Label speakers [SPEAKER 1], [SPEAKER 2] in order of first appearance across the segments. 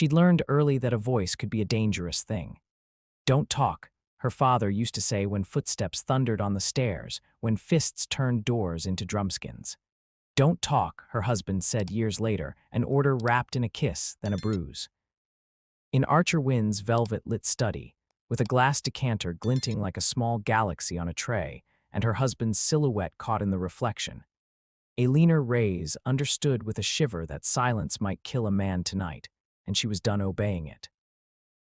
[SPEAKER 1] She'd learned early that a voice could be a dangerous thing. "Don't talk," her father used to say when footsteps thundered on the stairs, when fists turned doors into drumskins. "Don't talk," her husband said years later, an order wrapped in a kiss, then a bruise. In Archer Wynne's velvet-lit study, with a glass decanter glinting like a small galaxy on a tray, and her husband's silhouette caught in the reflection, Elena Reyes understood with a shiver that silence might kill a man tonight, and she was done obeying it.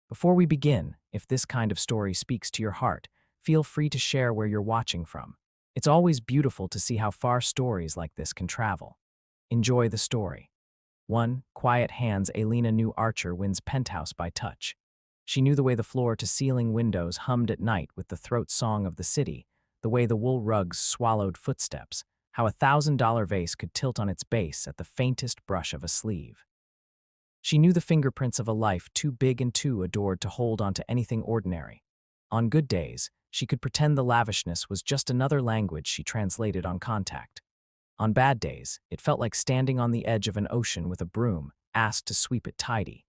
[SPEAKER 1] Before we begin, if this kind of story speaks to your heart, feel free to share where you're watching from. It's always beautiful to see how far stories like this can travel. Enjoy the story. 1. Quiet Hands. Elena knew Archer Wynne's penthouse by touch. She knew the way the floor-to-ceiling windows hummed at night with the throat song of the city, the way the wool rugs swallowed footsteps, how a $1,000 vase could tilt on its base at the faintest brush of a sleeve. She knew the fingerprints of a life too big and too adored to hold onto anything ordinary. On good days, she could pretend the lavishness was just another language she translated on contact. On bad days, it felt like standing on the edge of an ocean with a broom, asked to sweep it tidy.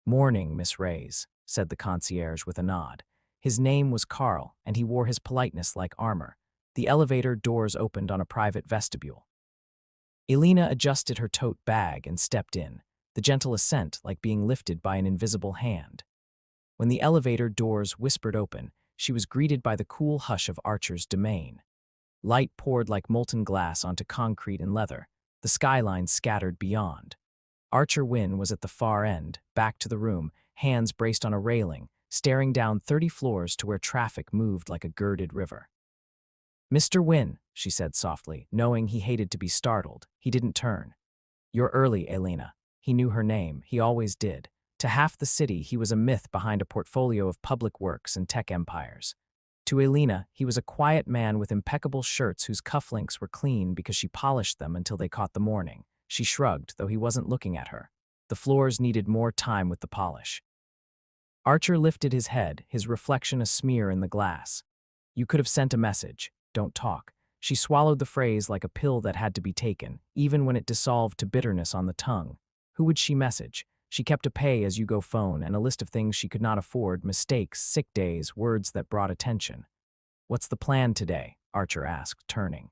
[SPEAKER 1] "Morning, Miss Reyes," said the concierge with a nod. His name was Carl, and he wore his politeness like armor. The elevator doors opened on a private vestibule. Elena adjusted her tote bag and stepped in, the gentle ascent like being lifted by an invisible hand. When the elevator doors whispered open, she was greeted by the cool hush of Archer's domain. Light poured like molten glass onto concrete and leather, the skyline scattered beyond. Archer Wynne was at the far end, back to the room, hands braced on a railing, staring down 30 floors to where traffic moved like a girded river. "Mr. Wynne," she said softly, knowing he hated to be startled. He didn't turn. "You're early, Elena." He knew her name, he always did. To half the city, he was a myth behind a portfolio of public works and tech empires. To Elena, he was a quiet man with impeccable shirts whose cufflinks were clean because she polished them until they caught the morning. She shrugged, though he wasn't looking at her. The floors needed more time with the polish. Archer lifted his head, his reflection a smear in the glass. "You could have sent a message. Don't talk." She swallowed the phrase like a pill that had to be taken, even when it dissolved to bitterness on the tongue. Who would she message? She kept a pay-as-you-go phone and a list of things she could not afford, mistakes, sick days, words that brought attention. "What's the plan today?" Archer asked, turning.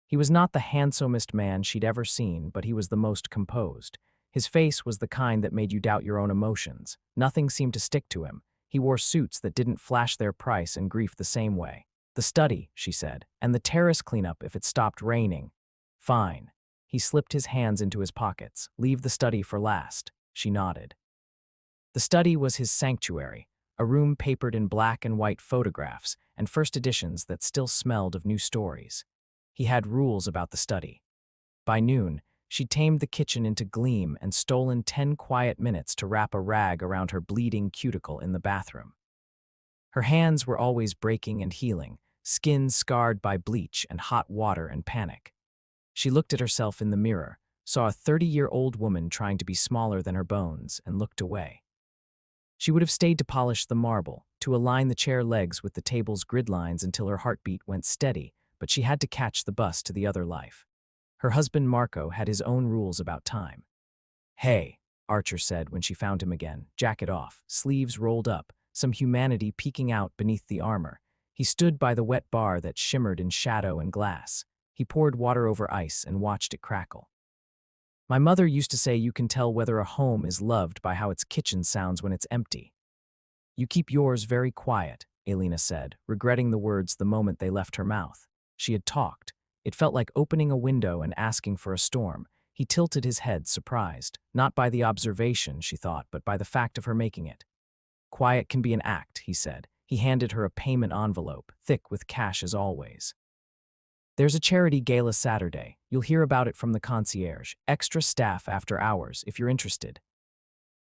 [SPEAKER 1] He was not the handsomest man she'd ever seen, but he was the most composed. His face was the kind that made you doubt your own emotions. Nothing seemed to stick to him. He wore suits that didn't flash their price and grief the same way. "The study," she said, "and the terrace cleanup if it stopped raining." "Fine." He slipped his hands into his pockets. "Leave the study for last." She nodded. The study was his sanctuary, a room papered in black and white photographs and first editions that still smelled of new stories. He had rules about the study. By noon, she'd tamed the kitchen into gleam and stolen 10 quiet minutes to wrap a rag around her bleeding cuticle in the bathroom. Her hands were always breaking and healing, skin scarred by bleach and hot water and panic. She looked at herself in the mirror, saw a 30-year-old woman trying to be smaller than her bones, and looked away. She would have stayed to polish the marble, to align the chair legs with the table's grid lines until her heartbeat went steady, but she had to catch the bus to the other life. Her husband Marco had his own rules about time. "Hey," Archer said when she found him again, jacket off, sleeves rolled up, some humanity peeking out beneath the armor. He stood by the wet bar that shimmered in shadow and glass. He poured water over ice and watched it crackle. "My mother used to say you can tell whether a home is loved by how its kitchen sounds when it's empty." "You keep yours very quiet," Elena said, regretting the words the moment they left her mouth. She had talked. It felt like opening a window and asking for a storm. He tilted his head, surprised, not by the observation, she thought, but by the fact of her making it. "Quiet can be an act," he said. He handed her a payment envelope, thick with cash as always. "There's a charity gala Saturday. You'll hear about it from the concierge. Extra staff after hours, if you're interested."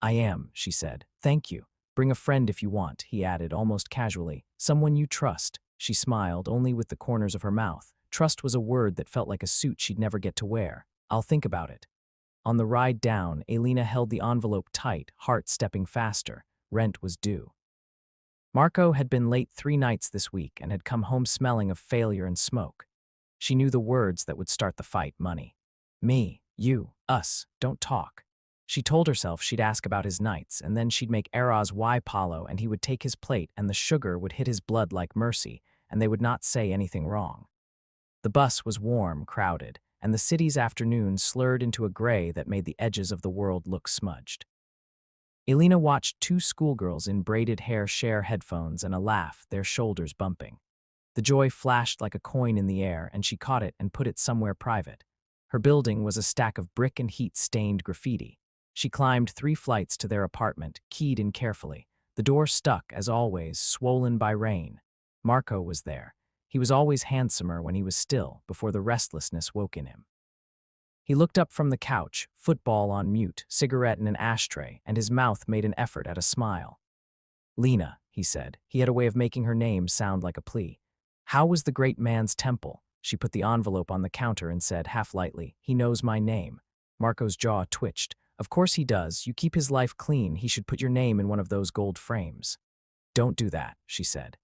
[SPEAKER 1] "I am," she said. "Thank you. Bring a friend if you want," he added almost casually. "Someone you trust." She smiled, only with the corners of her mouth. Trust was a word that felt like a suit she'd never get to wear. "I'll think about it." On the ride down, Elena held the envelope tight, heart stepping faster. Rent was due. Marco had been late 3 nights this week and had come home smelling of failure and smoke. She knew the words that would start the fight: money. "Me, you, us, don't talk." She told herself she'd ask about his nights, and then she'd make Eros Y Palo, and he would take his plate, and the sugar would hit his blood like mercy, and they would not say anything wrong. The bus was warm, crowded, and the city's afternoon slurred into a gray that made the edges of the world look smudged. Elena watched two schoolgirls in braided hair share headphones and a laugh, their shoulders bumping. The joy flashed like a coin in the air, and she caught it and put it somewhere private. Her building was a stack of brick and heat-stained graffiti. She climbed 3 flights to their apartment, keyed in carefully. The door stuck, as always, swollen by rain. Marco was there. He was always handsomer when he was still, before the restlessness woke in him. He looked up from the couch, football on mute, cigarette in an ashtray, and his mouth made an effort at a smile. "Lena," he said. He had a way of making her name sound like a plea. "How was the great man's temple?" She put the envelope on the counter and said, half lightly, "He knows my name." Marco's jaw twitched. "Of course he does. You keep his life clean. He should put your name in one of those gold frames." "Don't do that," she said.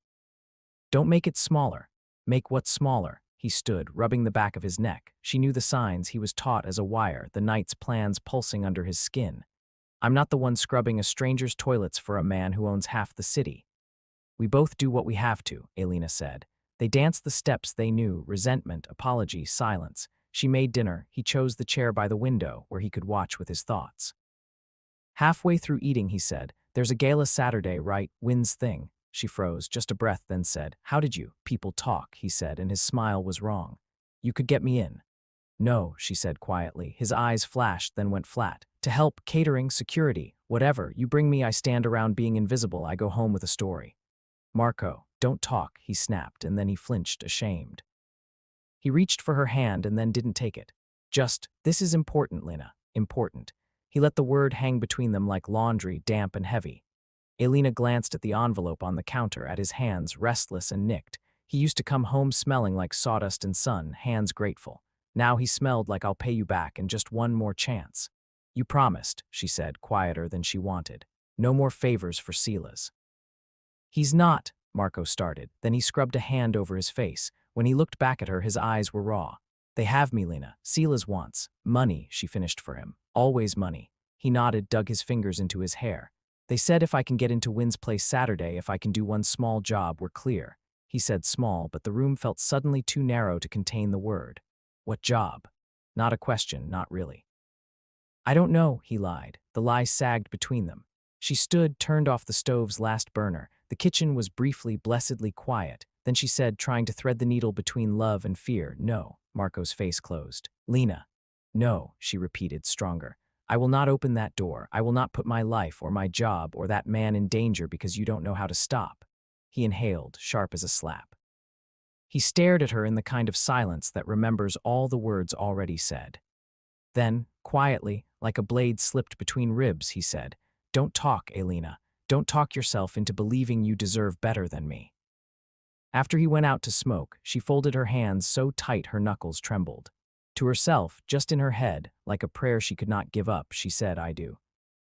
[SPEAKER 1] "Don't make it smaller." "Make what smaller?" He stood, rubbing the back of his neck. She knew the signs. He was taut as a wire, the night's plans pulsing under his skin. "I'm not the one scrubbing a stranger's toilets for a man who owns half the city." "We both do what we have to," Elena said. They danced the steps they knew, resentment, apology, silence. She made dinner. He chose the chair by the window, where he could watch with his thoughts. Halfway through eating, he said, "There's a gala Saturday, right? Wynn's thing." She froze, just a breath, then said, "How did you people talk?" he said, and his smile was wrong. "You could get me in." "No," she said quietly. His eyes flashed, then went flat. "To help, catering, security, whatever. You bring me, I stand around being invisible. I go home with a story." "Marco, don't talk," he snapped, and then he flinched, ashamed. He reached for her hand and then didn't take it. "Just, this is important, Lena, important." He let the word hang between them like laundry, damp and heavy. Elena glanced at the envelope on the counter, at his hands, restless and nicked. He used to come home smelling like sawdust and sun, hands grateful. Now he smelled like "I'll pay you back and just one more chance." "You promised," she said, quieter than she wanted. "No more favors for Silas." "He's not," Marco started. Then he scrubbed a hand over his face. When he looked back at her, his eyes were raw. "They have me, Lena. Silas wants money," she finished for him. "Always money." He nodded, dug his fingers into his hair. "They said if I can get into Wynn's place Saturday, if I can do one small job, we're clear." He said small, but the room felt suddenly too narrow to contain the word. "What job?" Not a question, not really. "I don't know," he lied. The lie sagged between them. She stood, turned off the stove's last burner. The kitchen was briefly, blessedly quiet. Then she said, trying to thread the needle between love and fear, "No." Marco's face closed. "Lena." "No," she repeated, stronger. "I will not open that door. I will not put my life or my job or that man in danger because you don't know how to stop." He inhaled, sharp as a slap. He stared at her in the kind of silence that remembers all the words already said. Then, quietly, like a blade slipped between ribs, he said, "Don't talk, Elena. Don't talk yourself into believing you deserve better than me." After he went out to smoke, she folded her hands so tight her knuckles trembled. To herself, just in her head, like a prayer she could not give up, she said, "I do."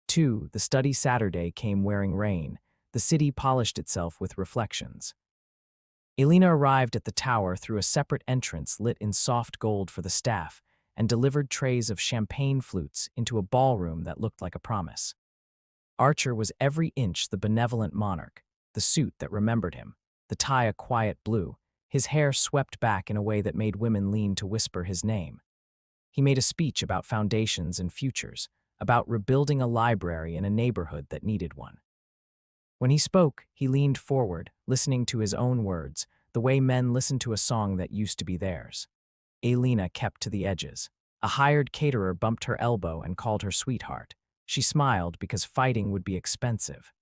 [SPEAKER 1] 2. The study Saturday came wearing rain. The city polished itself with reflections. Elena arrived at the tower through a separate entrance lit in soft gold for the staff and delivered trays of champagne flutes into a ballroom that looked like a promise. Archer was every inch the benevolent monarch, the suit that remembered him, the tie a quiet blue, his hair swept back in a way that made women lean to whisper his name. He made a speech about foundations and futures, about rebuilding a library in a neighborhood that needed one. When he spoke, he leaned forward, listening to his own words, the way men listen to a song that used to be theirs. Elena kept to the edges. A hired caterer bumped her elbow and called her sweetheart. She smiled because fighting would be expensive.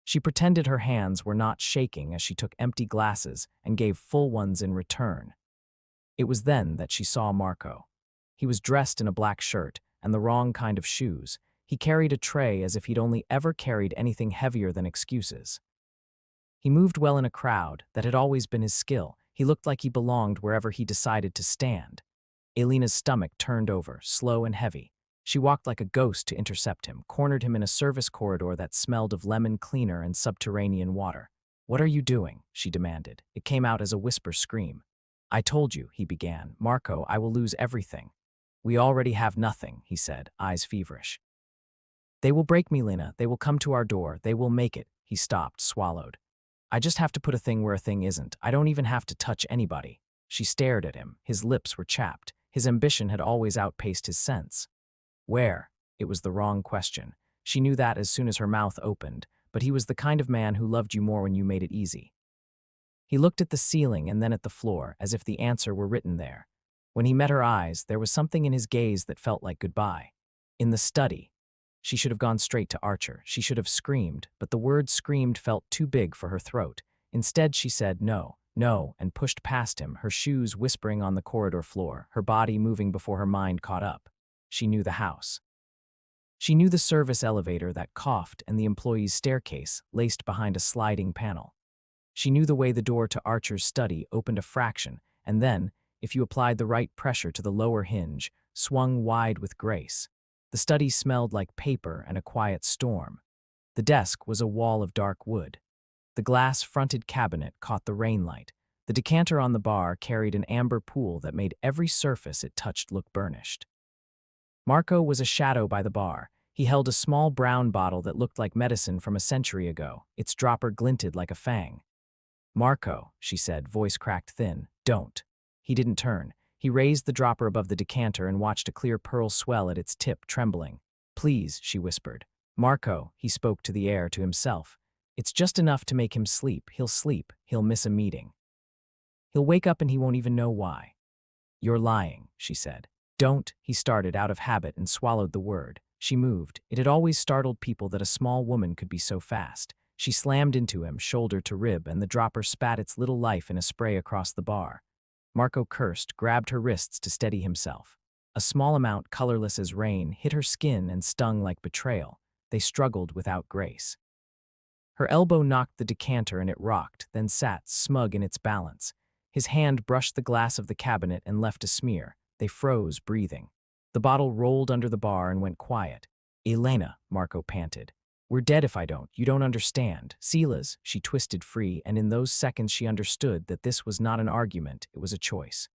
[SPEAKER 1] She pretended her hands were not shaking as she took empty glasses and gave full ones in return. It was then that she saw Marco. He was dressed in a black shirt and the wrong kind of shoes. He carried a tray as if he'd only ever carried anything heavier than excuses. He moved well in a crowd. That had always been his skill. He looked like he belonged wherever he decided to stand. Elena's stomach turned over, slow and heavy. She walked like a ghost to intercept him, cornered him in a service corridor that smelled of lemon cleaner and subterranean water. "What are you doing?" she demanded. It came out as a whisper scream. "I told you," he began. "Marco, I will lose everything." "We already have nothing," he said, eyes feverish. They will break me, Lena. They will come to our door. They will make it. He stopped, swallowed. I just have to put a thing where a thing isn't. I don't even have to touch anybody. She stared at him. His lips were chapped. His ambition had always outpaced his sense. Where? It was the wrong question. She knew that as soon as her mouth opened, but he was the kind of man who loved you more when you made it easy. He looked at the ceiling and then at the floor, as if the answer were written there. When he met her eyes, there was something in his gaze that felt like goodbye. In the study, she should have gone straight to Archer. She should have screamed, but the word screamed felt too big for her throat. Instead, she said no, no, and pushed past him, her shoes whispering on the corridor floor, her body moving before her mind caught up. She knew the house. She knew the service elevator that coughed and the employee's staircase laced behind a sliding panel. She knew the way the door to Archer's study opened a fraction, and then, if you applied the right pressure to the lower hinge, swung wide with grace. The study smelled like paper and a quiet storm. The desk was a wall of dark wood. The glass-fronted cabinet caught the rainlight. The decanter on the bar carried an amber pool that made every surface it touched look burnished. Marco was a shadow by the bar. He held a small brown bottle that looked like medicine from a century ago. Its dropper glinted like a fang. "Marco," she said, voice cracked thin. "Don't." He didn't turn. He raised the dropper above the decanter and watched a clear pearl swell at its tip, trembling. "Please," she whispered. "Marco," he spoke to the air, to himself. "It's just enough to make him sleep. He'll sleep. He'll miss a meeting. He'll wake up and he won't even know why." "You're lying," she said. "Don't," he started out of habit and swallowed the word. She moved. It had always startled people that a small woman could be so fast. She slammed into him, shoulder to rib, and the dropper spat its little life in a spray across the bar. Marco cursed, grabbed her wrists to steady himself. A small amount, colorless as rain, hit her skin and stung like betrayal. They struggled without grace. Her elbow knocked the decanter and it rocked, then sat, smug in its balance. His hand brushed the glass of the cabinet and left a smear. They froze, breathing. The bottle rolled under the bar and went quiet. "Elena," Marco panted. "We're dead if I don't. You don't understand." Sila's, she twisted free, and in those seconds she understood that this was not an argument, it was a choice.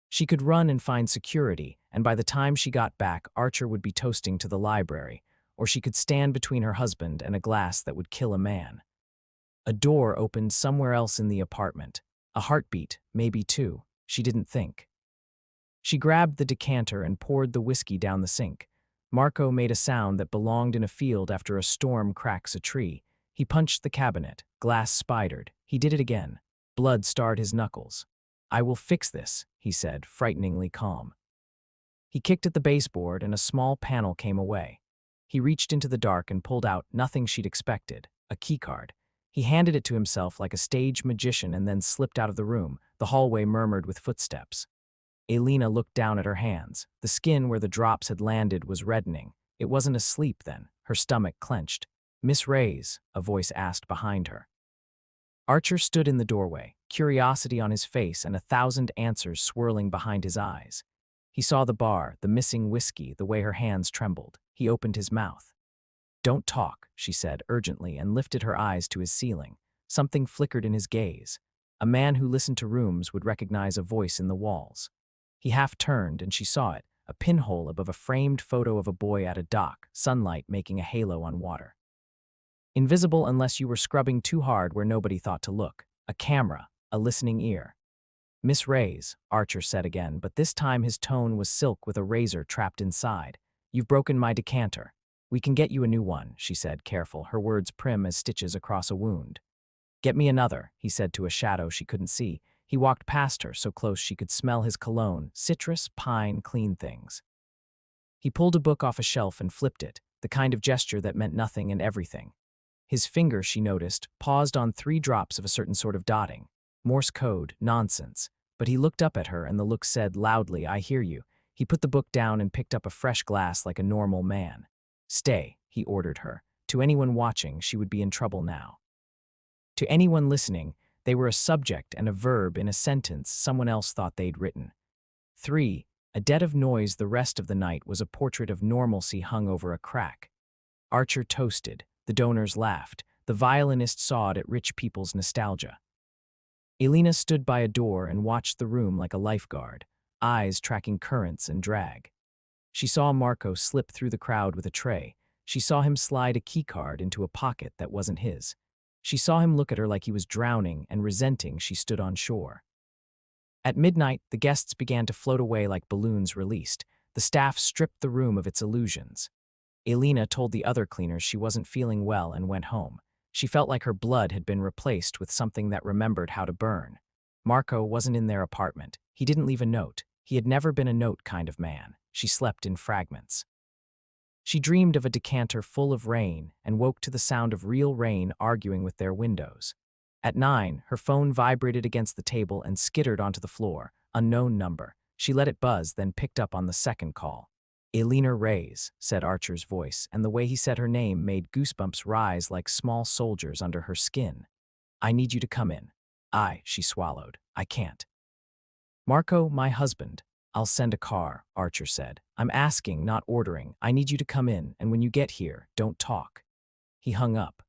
[SPEAKER 1] She could run and find security, and by the time she got back, Archer would be toasting to the library, or she could stand between her husband and a glass that would kill a man. A door opened somewhere else in the apartment. A heartbeat, maybe two. She didn't think. She grabbed the decanter and poured the whiskey down the sink. Marco made a sound that belonged in a field after a storm cracks a tree. He punched the cabinet. Glass spidered. He did it again. Blood starred his knuckles. "I will fix this," he said, frighteningly calm. He kicked at the baseboard and a small panel came away. He reached into the dark and pulled out nothing she'd expected, a keycard. He handed it to himself like a stage magician and then slipped out of the room. The hallway murmured with footsteps. Elena looked down at her hands. The skin where the drops had landed was reddening. It wasn't asleep then. Her stomach clenched. "Miss Reyes," a voice asked behind her. Archer stood in the doorway, curiosity on his face and 1,000 answers swirling behind his eyes. He saw the bar, the missing whiskey, the way her hands trembled. He opened his mouth. "Don't talk," she said urgently and lifted her eyes to his ceiling. Something flickered in his gaze. A man who listened to rooms would recognize a voice in the walls. He half turned and she saw it, a pinhole above a framed photo of a boy at a dock, sunlight making a halo on water. Invisible unless you were scrubbing too hard where nobody thought to look. A camera, a listening ear. "Miss Reyes," Archer said again, but this time his tone was silk with a razor trapped inside. "You've broken my decanter. We can get you a new one," she said, careful, her words prim as stitches across a wound. "Get me another," he said to a shadow she couldn't see. He walked past her, so close she could smell his cologne, citrus, pine, clean things. He pulled a book off a shelf and flipped it, the kind of gesture that meant nothing and everything. His finger, she noticed, paused on 3 drops of a certain sort of dotting. Morse code, nonsense. But he looked up at her and the look said loudly, "I hear you." He put the book down and picked up a fresh glass like a normal man. "Stay," he ordered her. To anyone watching, she would be in trouble now. To anyone listening, they were a subject and a verb in a sentence someone else thought they'd written. 3. A dead of noise the rest of the night was a portrait of normalcy hung over a crack. Archer toasted. The donors laughed. The violinist sawed at rich people's nostalgia. Elena stood by a door and watched the room like a lifeguard, eyes tracking currents and drag. She saw Marco slip through the crowd with a tray. She saw him slide a keycard into a pocket that wasn't his. She saw him look at her like he was drowning and resenting she stood on shore. At midnight, the guests began to float away like balloons released. The staff stripped the room of its illusions. Elena told the other cleaners she wasn't feeling well and went home. She felt like her blood had been replaced with something that remembered how to burn. Marco wasn't in their apartment. He didn't leave a note. He had never been a note kind of man. She slept in fragments. She dreamed of a decanter full of rain and woke to the sound of real rain arguing with their windows. At 9, her phone vibrated against the table and skittered onto the floor. Unknown number. She let it buzz, then picked up on the second call. Elena Reyes, said Archer's voice, and the way he said her name made goosebumps rise like small soldiers under her skin. I need you to come in. She swallowed. I can't. Marco, my husband. I'll send a car, Archer said. I'm asking, not ordering. I need you to come in, and when you get here, don't talk. He hung up.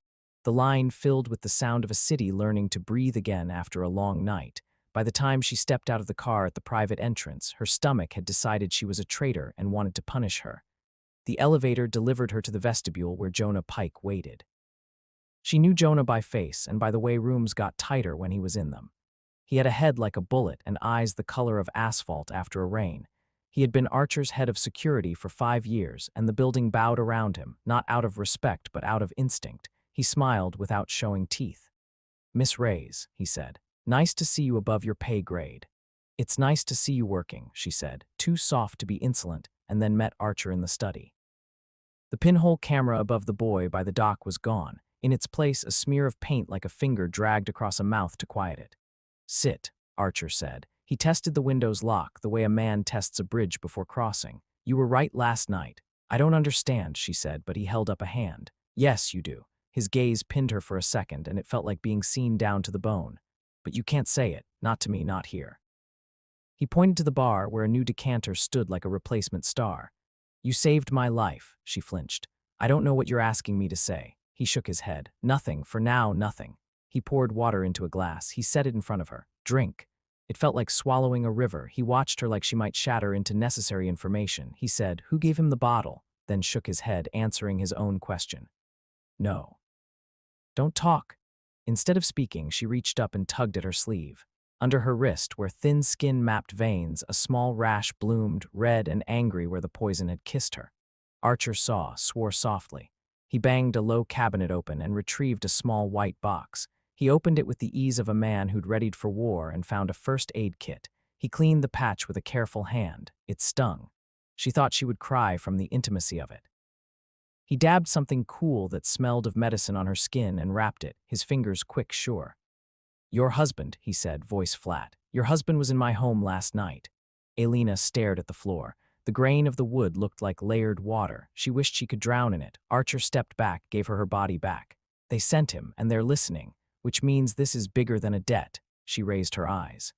[SPEAKER 1] The line filled with the sound of a city learning to breathe again after a long night. By the time she stepped out of the car at the private entrance, her stomach had decided she was a traitor and wanted to punish her. The elevator delivered her to the vestibule where Jonah Pike waited. She knew Jonah by face and by the way rooms got tighter when he was in them. He had a head like a bullet and eyes the color of asphalt after a rain. He had been Archer's head of security for 5 years, and the building bowed around him, not out of respect but out of instinct. He smiled without showing teeth. Miss Reyes, he said. Nice to see you above your pay grade. It's nice to see you working, she said, too soft to be insolent, and then met Archer in the study. The pinhole camera above the boy by the dock was gone. In its place, a smear of paint like a finger dragged across a mouth to quiet it. Sit, Archer said. He tested the window's lock the way a man tests a bridge before crossing. You were right last night. I don't understand, she said, but he held up a hand. Yes, you do. His gaze pinned her for a second, and it felt like being seen down to the bone. But you can't say it, not to me, not here. He pointed to the bar where a new decanter stood like a replacement star. You saved my life, she flinched. I don't know what you're asking me to say. He shook his head. Nothing, for now, nothing. He poured water into a glass. He set it in front of her. Drink. It felt like swallowing a river. He watched her like she might shatter into necessary information. He said, who gave him the bottle? Then shook his head, answering his own question. No. Don't talk. Instead of speaking, she reached up and tugged at her sleeve. Under her wrist, where thin skin mapped veins, a small rash bloomed, red and angry where the poison had kissed her. Archer saw, swore softly. He banged a low cabinet open and retrieved a small white box. He opened it with the ease of a man who'd readied for war and found a first aid kit. He cleaned the patch with a careful hand. It stung. She thought she would cry from the intimacy of it. He dabbed something cool that smelled of medicine on her skin and wrapped it, his fingers quick, sure. Your husband, he said, voice flat. Your husband was in my home last night. Elena stared at the floor. The grain of the wood looked like layered water. She wished she could drown in it. Archer stepped back, gave her body back. They sent him, and they're listening, which means this is bigger than a debt. She raised her eyes.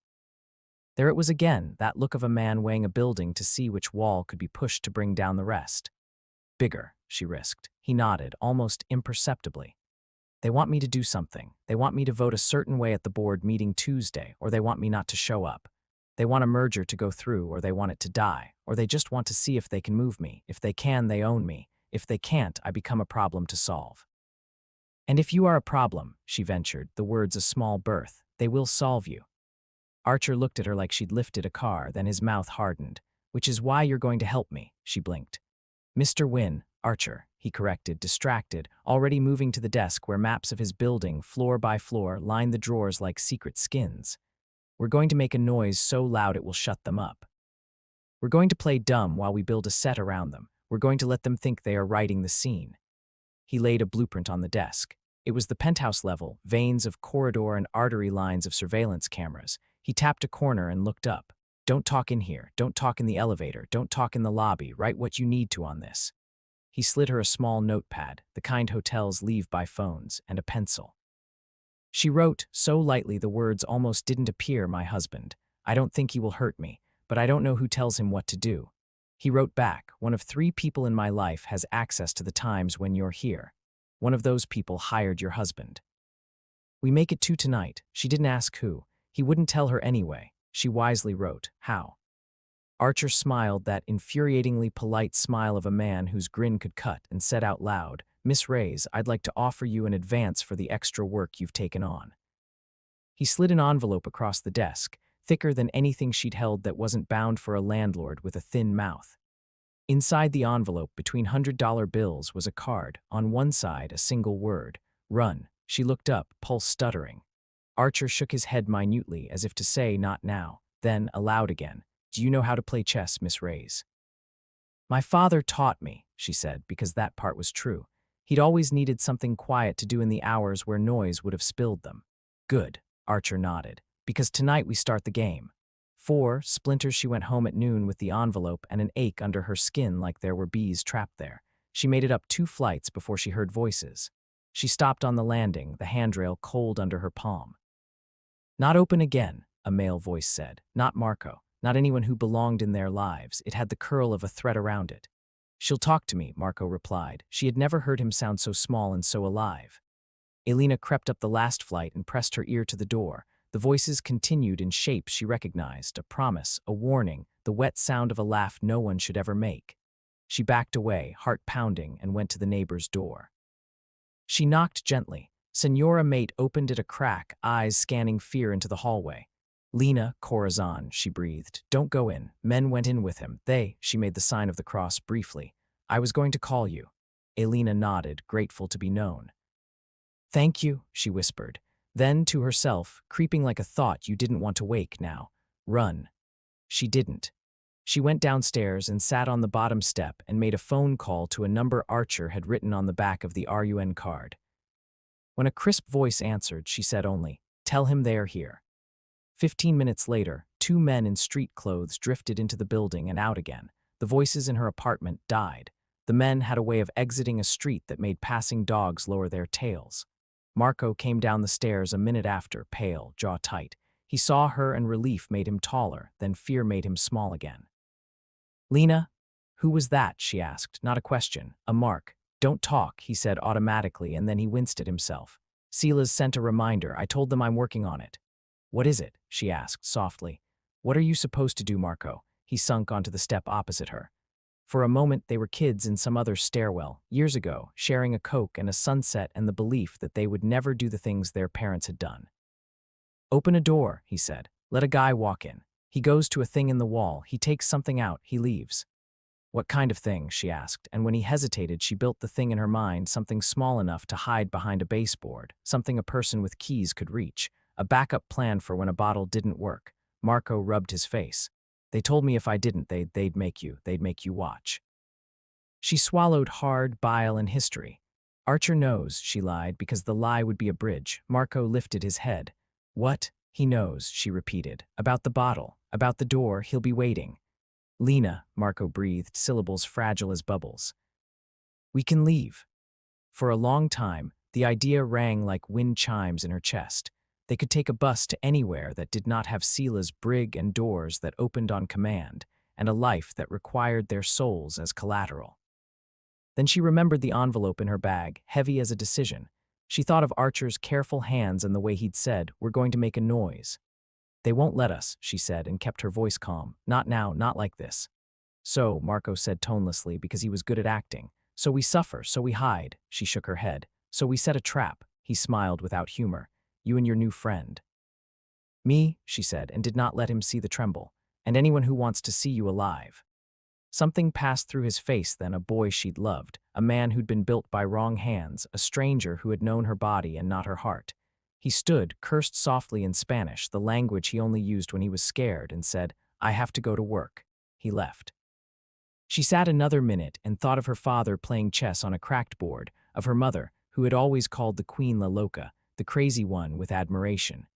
[SPEAKER 1] There it was again, that look of a man weighing a building to see which wall could be pushed to bring down the rest. Bigger, she risked. He nodded, almost imperceptibly. They want me to do something. They want me to vote a certain way at the board meeting Tuesday, or they want me not to show up. They want a merger to go through, or they want it to die, or they just want to see if they can move me. If they can, they own me. If they can't, I become a problem to solve. And if you are a problem, she ventured, the words a small birth, they will solve you. Archer looked at her like she'd lifted a car, then his mouth hardened. Which is why you're going to help me, she blinked. Mr. Wynne, Archer, he corrected, distracted, already moving to the desk where maps of his building, floor by floor, lined the drawers like secret skins. We're going to make a noise so loud it will shut them up. We're going to play dumb while we build a set around them. We're going to let them think they are writing the scene. He laid a blueprint on the desk. It was the penthouse level, veins of corridor and artery lines of surveillance cameras. He tapped a corner and looked up. Don't talk in here. Don't talk in the elevator. Don't talk in the lobby. Write what you need to on this. He slid her a small notepad, the kind hotels leave by phones, and a pencil. She wrote, so lightly the words almost didn't appear, my husband. I don't think he will hurt me, but I don't know who tells him what to do. He wrote back, one of 3 people in my life has access to the times when you're here. One of those people hired your husband. We make it 2 tonight. She didn't ask who. He wouldn't tell her anyway. She wisely wrote, how? Archer smiled that infuriatingly polite smile of a man whose grin could cut and said out loud, "Miss Reyes, I'd like to offer you an advance for the extra work you've taken on." He slid an envelope across the desk, thicker than anything she'd held that wasn't bound for a landlord with a thin mouth. Inside the envelope, between $100 bills, was a card. On one side, a single word, "Run." She looked up, pulse stuttering. Archer shook his head minutely, as if to say, "Not now." Then, aloud again, "Do you know how to play chess, Miss Reyes?" "My father taught me," she said, because that part was true. He'd always needed something quiet to do in the hours where noise would have spilled them. "Good," Archer nodded, "because tonight we start the game." Splinters. She went home at noon with the envelope and an ache under her skin like there were bees trapped there. She made it up 2 flights before she heard voices. She stopped on the landing, the handrail cold under her palm. "Not open again," a male voice said. Not Marco, not anyone who belonged in their lives. It had the curl of a threat around it. "She'll talk to me," Marco replied. She had never heard him sound so small and so alive. Elena crept up the last flight and pressed her ear to the door. The voices continued in shapes she recognized, a promise, a warning, the wet sound of a laugh no one should ever make. She backed away, heart pounding, and went to the neighbor's door. She knocked gently. Senora Maid opened it a crack, eyes scanning fear into the hallway. "Lena, Corazon," she breathed. "Don't go in." Men went in with him. She made the sign of the cross briefly. "I was going to call you." Elena nodded, grateful to be known. "Thank you," she whispered. Then, to herself, creeping like a thought you didn't want to wake now, "Run." She didn't. She went downstairs and sat on the bottom step and made a phone call to a number Archer had written on the back of the RUN card. When a crisp voice answered, she said only, "Tell him they are here." 15 minutes later, 2 men in street clothes drifted into the building and out again. The voices in her apartment died. The men had a way of exiting a street that made passing dogs lower their tails. Marco came down the stairs a minute after, pale, jaw tight. He saw her and relief made him taller, then fear made him small again. "Lena?" "Who was that?" she asked. Not a question, a mark. "Don't talk," he said automatically, and then he winced at himself. "Sila's sent a reminder. I told them I'm working on it." "What is it?" she asked softly. "What are you supposed to do, Marco?" He sunk onto the step opposite her. For a moment, they were kids in some other stairwell, years ago, sharing a Coke and a sunset and the belief that they would never do the things their parents had done. "Open a door," he said. "Let a guy walk in. He goes to a thing in the wall, he takes something out, he leaves." "What kind of thing?" she asked, and when he hesitated, she built the thing in her mind, something small enough to hide behind a baseboard, something a person with keys could reach, a backup plan for when a bottle didn't work. Marco rubbed his face. "They told me if I didn't, they'd make you watch." She swallowed hard, bile and history. "Archer knows," she lied, because the lie would be a bridge. Marco lifted his head. "What?" "He knows," she repeated. "About the bottle, about the door, he'll be waiting." "Lena," Marco breathed, syllables fragile as bubbles. "We can leave." For a long time, the idea rang like wind chimes in her chest. They could take a bus to anywhere that did not have Sila's brig and doors that opened on command, and a life that required their souls as collateral. Then she remembered the envelope in her bag, heavy as a decision. She thought of Archer's careful hands and the way he'd said, "We're going to make a noise." "They won't let us," she said, and kept her voice calm. "Not now, not like this." "So," Marco said tonelessly, because he was good at acting. "So we suffer, so we hide." She shook her head. "So we set a trap." He smiled without humor. "You and your new friend." "Me," she said, and did not let him see the tremble. "And anyone who wants to see you alive." Something passed through his face then, a boy she'd loved, a man who'd been built by wrong hands, a stranger who had known her body and not her heart. He stood, cursed softly in Spanish, the language he only used when he was scared, and said, "I have to go to work." He left. She sat another minute and thought of her father playing chess on a cracked board, of her mother, who had always called the Queen La Loca, the crazy one, with admiration.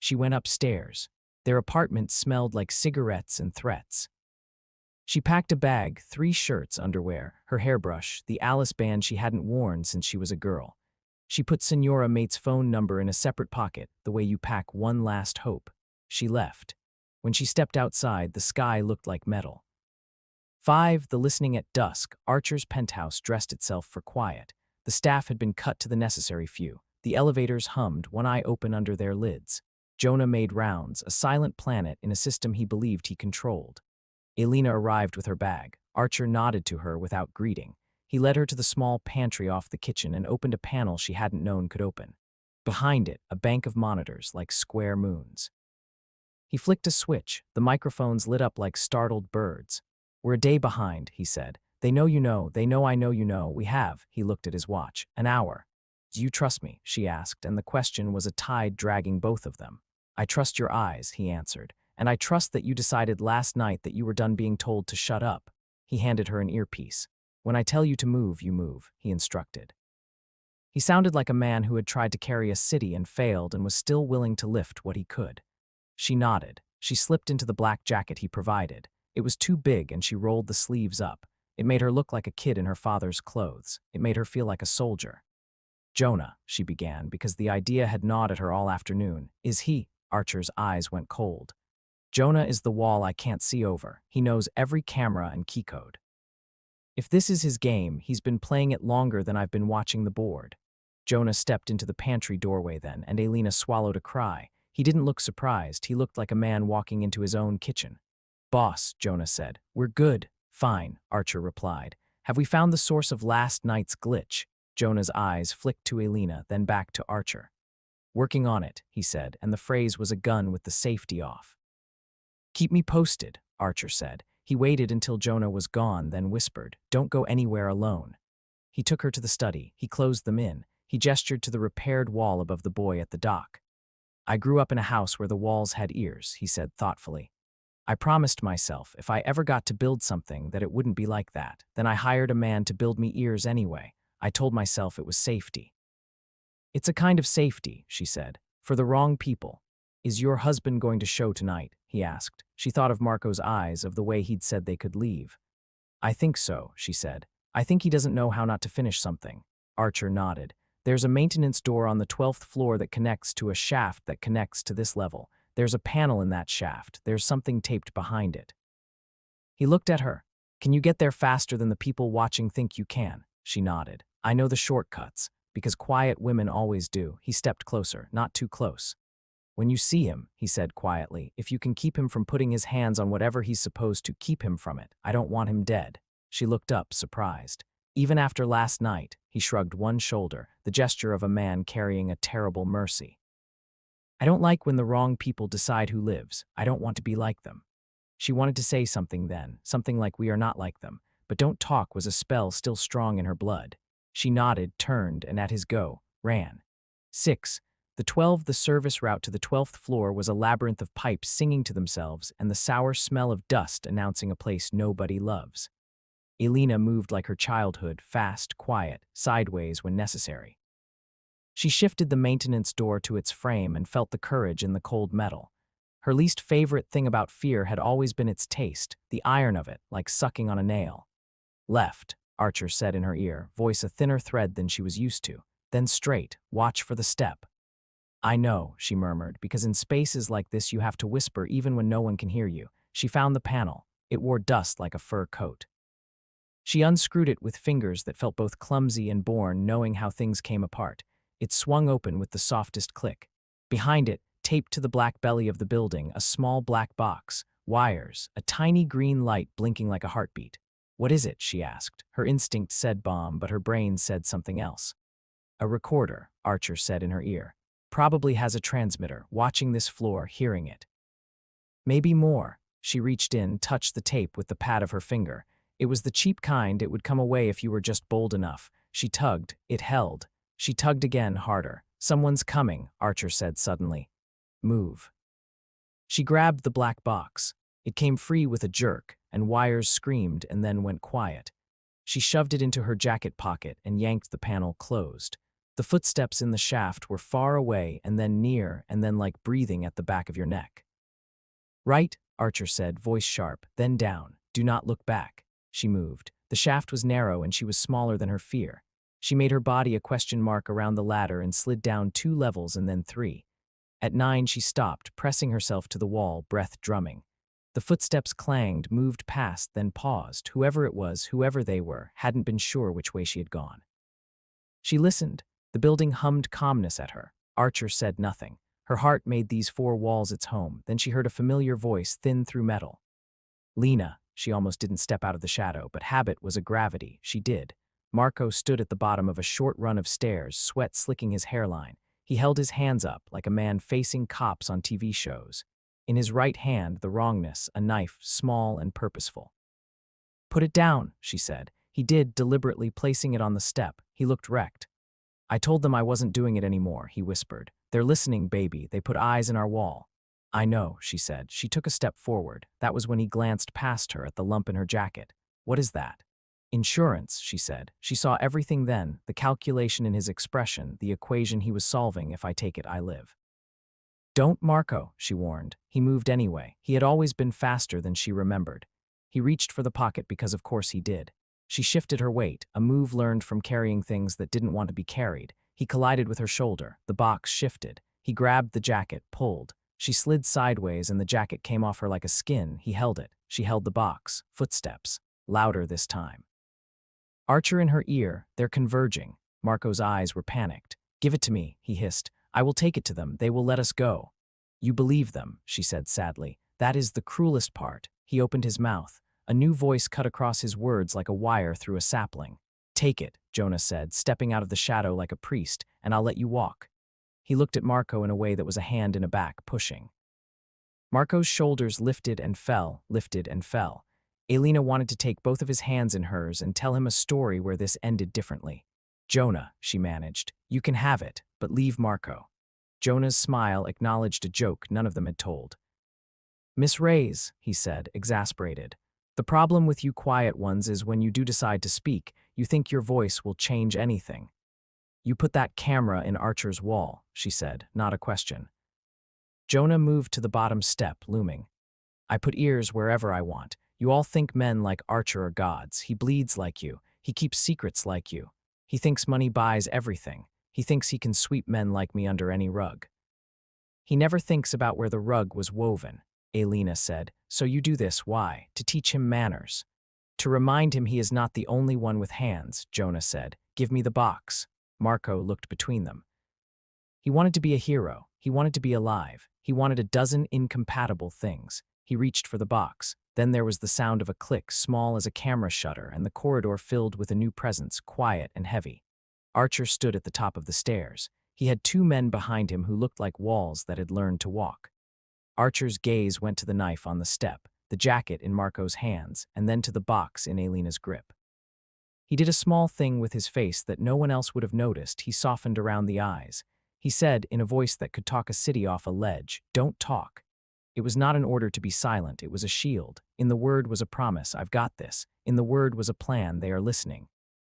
[SPEAKER 1] She went upstairs. Their apartment smelled like cigarettes and threats. She packed a bag, 3 shirts, underwear, her hairbrush, the Alice band she hadn't worn since she was a girl. She put Senora Mate's phone number in a separate pocket, the way you pack one last hope. She left. When she stepped outside, the sky looked like metal. 5. The listening at dusk. Archer's penthouse dressed itself for quiet. The staff had been cut to the necessary few. The elevators hummed, one eye open under their lids. Jonah made rounds, a silent planet in a system he believed he controlled. Elena arrived with her bag. Archer nodded to her without greeting. He led her to the small pantry off the kitchen and opened a panel she hadn't known could open. Behind it, a bank of monitors like square moons. He flicked a switch. The microphones lit up like startled birds. "We're a day behind," he said. "They know you know. They know I know you know. We have." He looked at his watch. "An hour." "Do you trust me?" she asked, and the question was a tide dragging both of them. "I trust your eyes," he answered. "And I trust that you decided last night that you were done being told to shut up." He handed her an earpiece. "When I tell you to move, you move," he instructed. He sounded like a man who had tried to carry a city and failed and was still willing to lift what he could. She nodded. She slipped into the black jacket he provided. It was too big and she rolled the sleeves up. It made her look like a kid in her father's clothes. It made her feel like a soldier. "Jonah," she began, because the idea had gnawed at her all afternoon. "Is he?" Archer's eyes went cold. "Jonah is the wall I can't see over. He knows every camera and key code. If this is his game, he's been playing it longer than I've been watching the board." Jonah stepped into the pantry doorway then, and Elena swallowed a cry. He didn't look surprised. He looked like a man walking into his own kitchen. "Boss," Jonah said. "We're good." "Fine," Archer replied. "Have we found the source of last night's glitch?" Jonah's eyes flicked to Elena, then back to Archer. "Working on it," he said, and the phrase was a gun with the safety off. "Keep me posted," Archer said. He waited until Jonah was gone, then whispered, "Don't go anywhere alone." He took her to the study. He closed them in. He gestured to the repaired wall above the boy at the dock. "I grew up in a house where the walls had ears," he said thoughtfully. "I promised myself if I ever got to build something that it wouldn't be like that. Then I hired a man to build me ears anyway. I told myself it was safety." "It's a kind of safety," she said, "for the wrong people." "Is your husband going to show tonight?" he asked. She thought of Marco's eyes, of the way he'd said they could leave. "I think so," she said. "I think he doesn't know how not to finish something." Archer nodded. "There's a maintenance door on the 12th floor that connects to a shaft that connects to this level. There's a panel in that shaft. There's something taped behind it." He looked at her. "Can you get there faster than the people watching think you can?" She nodded. "I know the shortcuts, because quiet women always do." He stepped closer, not too close. "When you see him," he said quietly, "if you can keep him from putting his hands on whatever he's supposed to, keep him from it. I don't want him dead." She looked up, surprised. "Even after last night," he shrugged one shoulder, the gesture of a man carrying a terrible mercy. "I don't like when the wrong people decide who lives. I don't want to be like them." She wanted to say something then, something like "we are not like them," but "don't talk" was a spell still strong in her blood. She nodded, turned, and at his go, ran. 6. The service route to the 12th floor was a labyrinth of pipes singing to themselves and the sour smell of dust announcing a place nobody loves. Elena moved like her childhood, fast, quiet, sideways when necessary. She shifted the maintenance door to its frame and felt the courage in the cold metal. Her least favorite thing about fear had always been its taste, the iron of it, like sucking on a nail. "Left," Archer said in her ear, voice a thinner thread than she was used to. "Then straight, watch for the step." "I know," she murmured, "because in spaces like this you have to whisper even when no one can hear you." She found the panel. It wore dust like a fur coat. She unscrewed it with fingers that felt both clumsy and born, knowing how things came apart. It swung open with the softest click. Behind it, taped to the black belly of the building, a small black box, wires, a tiny green light blinking like a heartbeat. "What is it?" she asked. Her instinct said bomb, but her brain said something else. "A recorder," Archer said in her ear. "Probably has a transmitter, watching this floor, hearing it." "Maybe more." She reached in, touched the tape with the pad of her finger. It was the cheap kind. It would come away if you were just bold enough. She tugged. It held. She tugged again, harder. "Someone's coming," Archer said suddenly. "Move." She grabbed the black box. It came free with a jerk, and wires screamed and then went quiet. She shoved it into her jacket pocket and yanked the panel closed. The footsteps in the shaft were far away and then near and then like breathing at the back of your neck. "Right," Archer said, voice sharp, "then down. Do not look back." She moved. The shaft was narrow and she was smaller than her fear. She made her body a question mark around the ladder and slid down 2 levels and then 3. At 9 she stopped, pressing herself to the wall, breath drumming. The footsteps clanged, moved past, then paused. Whoever it was, whoever they were, hadn't been sure which way she had gone. She listened. The building hummed calmness at her. Archer said nothing. Her heart made these 4 walls its home. Then she heard a familiar voice, thin through metal. "Lena," She almost didn't step out of the shadow, but habit was a gravity. She did. Marco stood at the bottom of a short run of stairs, sweat slicking his hairline. He held his hands up like a man facing cops on TV shows. In his right hand, the wrongness, a knife, small and purposeful. "Put it down," she said. He did, deliberately placing it on the step. He looked wrecked. "I told them I wasn't doing it anymore," he whispered. "They're listening, baby. They put eyes in our wall." "I know," she said. She took a step forward. That was when he glanced past her at the lump in her jacket. "What is that?" "Insurance," she said. She saw everything then, the calculation in his expression, the equation he was solving. "If I take it, I live." "Don't, Marco," she warned. He moved anyway. He had always been faster than she remembered. He reached for the pocket because of course he did. She shifted her weight, a move learned from carrying things that didn't want to be carried. He collided with her shoulder. The box shifted. He grabbed the jacket, pulled. She slid sideways and the jacket came off her like a skin. He held it. She held the box. Footsteps. Louder this time. Archer in her ear. They're converging. Marco's eyes were panicked. "Give it to me," he hissed. "I will take it to them. They will let us go." "You believe them," she said sadly. "That is the cruelest part." He opened his mouth. A new voice cut across his words like a wire through a sapling. "Take it," Jonah said, stepping out of the shadow like a priest, "and I'll let you walk." He looked at Marco in a way that was a hand in a back, pushing. Marco's shoulders lifted and fell, lifted and fell. Elena wanted to take both of his hands in hers and tell him a story where this ended differently. "Jonah," she managed, "you can have it, but leave Marco." Jonah's smile acknowledged a joke none of them had told. "Miss Reyes," he said, exasperated. "The problem with you quiet ones is when you do decide to speak, you think your voice will change anything." "You put that camera in Archer's wall," she said, not a question. Jonah moved to the bottom step, looming. "I put ears wherever I want. You all think men like Archer are gods. He bleeds like you. He keeps secrets like you. He thinks money buys everything. He thinks he can sweep men like me under any rug. He never thinks about where the rug was woven," Elena said. "So you do this, why? To teach him manners." "To remind him he is not the only one with hands," Jonah said. "Give me the box." Marco looked between them. He wanted to be a hero. He wanted to be alive. He wanted a dozen incompatible things. He reached for the box. Then there was the sound of a click, small as a camera shutter, and the corridor filled with a new presence, quiet and heavy. Archer stood at the top of the stairs. He had two men behind him who looked like walls that had learned to walk. Archer's gaze went to the knife on the step, the jacket in Marco's hands, and then to the box in Elena's grip. He did a small thing with his face that no one else would have noticed. He softened around the eyes. He said, in a voice that could talk a city off a ledge, "Don't talk." It was not an order to be silent, it was a shield. In the word was a promise, "I've got this." In the word was a plan, "They are listening."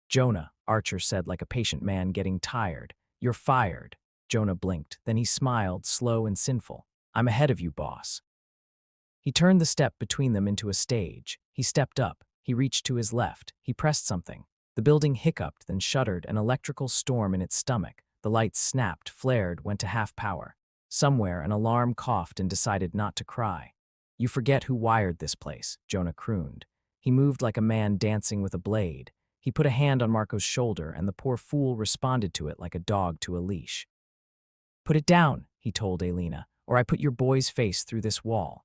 [SPEAKER 1] "Jonah," Archer said like a patient man getting tired. "You're fired." Jonah blinked, then he smiled, slow and sinful. "I'm ahead of you, boss." He turned the step between them into a stage. He stepped up. He reached to his left. He pressed something. The building hiccuped, then shuddered, an electrical storm in its stomach. The lights snapped, flared, went to half power. Somewhere, an alarm coughed and decided not to cry. "You forget who wired this place," Jonah crooned. He moved like a man dancing with a blade. He put a hand on Marco's shoulder, and the poor fool responded to it like a dog to a leash. "Put it down," he told Elena, "or I put your boy's face through this wall."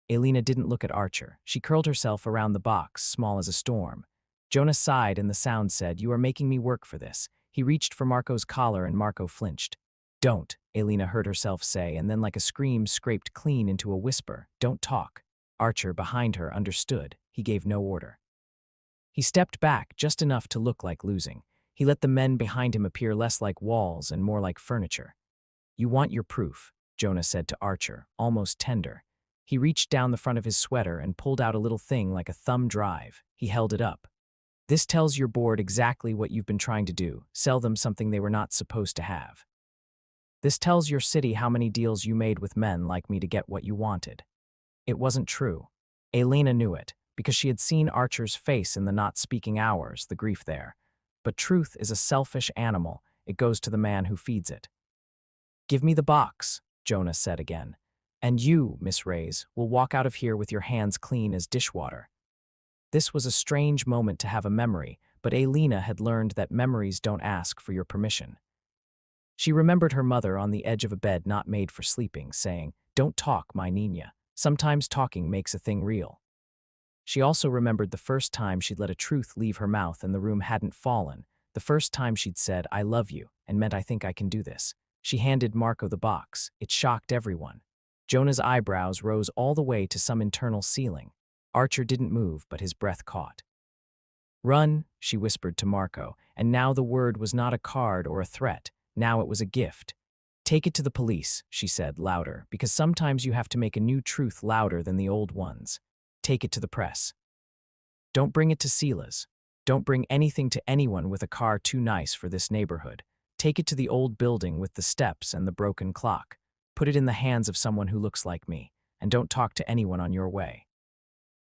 [SPEAKER 1] Elena didn't look at Archer. She curled herself around the box, small as a storm. Jonah sighed, and the sound said, "You are making me work for this." He reached for Marco's collar, and Marco flinched. "Don't," Elena heard herself say, and then like a scream scraped clean into a whisper, "Don't talk." Archer, behind her, understood. He gave no order. He stepped back, just enough to look like losing. He let the men behind him appear less like walls and more like furniture. "You want your proof," Jonah said to Archer, almost tender. He reached down the front of his sweater and pulled out a little thing like a thumb drive. He held it up. "This tells your board exactly what you've been trying to do, sell them something they were not supposed to have. This tells your city how many deals you made with men like me to get what you wanted." It wasn't true. Elena knew it, because she had seen Archer's face in the not speaking hours, the grief there. But truth is a selfish animal. It goes to the man who feeds it. "Give me the box," Jonah said again. "And you, Miss Reyes, will walk out of here with your hands clean as dishwater." This was a strange moment to have a memory, but Elena had learned that memories don't ask for your permission. She remembered her mother on the edge of a bed not made for sleeping, saying, "Don't talk, my niña. Sometimes talking makes a thing real." She also remembered the first time she'd let a truth leave her mouth and the room hadn't fallen, the first time she'd said, "I love you," and meant, "I think I can do this." She handed Marco the box. It shocked everyone. Jonah's eyebrows rose all the way to some internal ceiling. Archer didn't move, but his breath caught. "Run," she whispered to Marco, and now the word was not a card or a threat. Now it was a gift. "Take it to the police," she said, louder, because sometimes you have to make a new truth louder than the old ones. "Take it to the press. Don't bring it to Sela's. Don't bring anything to anyone with a car too nice for this neighborhood. Take it to the old building with the steps and the broken clock. Put it in the hands of someone who looks like me, and don't talk to anyone on your way."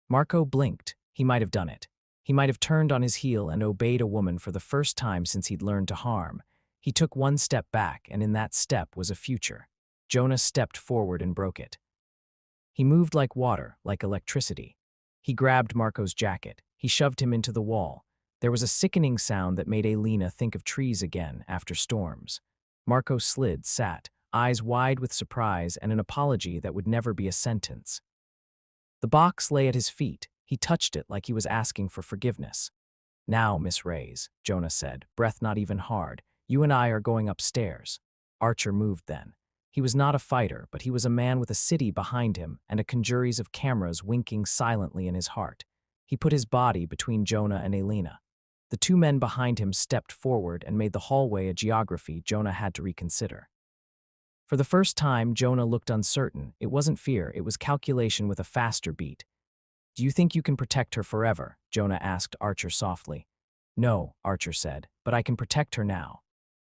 [SPEAKER 1] Marco blinked. He might have done it. He might have turned on his heel and obeyed a woman for the first time since he'd learned to harm. He took one step back, and in that step was a future. Jonah stepped forward and broke it. He moved like water, like electricity. He grabbed Marco's jacket. He shoved him into the wall. There was a sickening sound that made Elena think of trees again after storms. Marco sat, eyes wide with surprise and an apology that would never be a sentence. The box lay at his feet. He touched it like he was asking for forgiveness. "Now, Miss Reyes," Jonah said, breath not even hard, "you and I are going upstairs." Archer moved then. He was not a fighter, but he was a man with a city behind him and a conjuries of cameras winking silently in his heart. He put his body between Jonah and Elena. The two men behind him stepped forward and made the hallway a geography Jonah had to reconsider. For the first time, Jonah looked uncertain. It wasn't fear, it was calculation with a faster beat. "Do you think you can protect her forever?" Jonah asked Archer softly. "No," Archer said, "but I can protect her now."